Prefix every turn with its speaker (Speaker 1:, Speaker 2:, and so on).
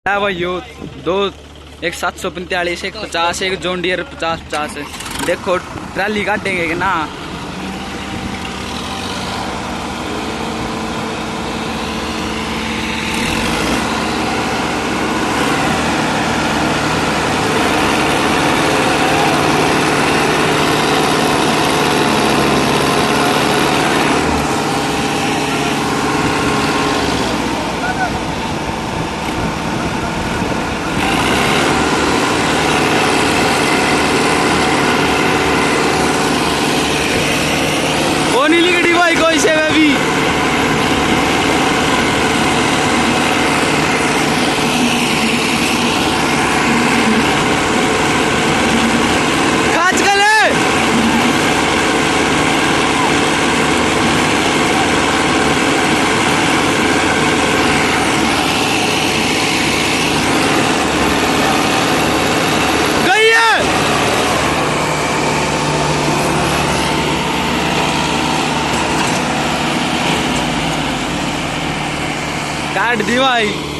Speaker 1: भाइयों दो, एक 745, एक 50, एक जॉन डियर 50-50 है। देखो ट्राली काटेंगे कि ना। वो नीली गड्डी भाई कोई से भी काच गले। गई है काट दी भाई।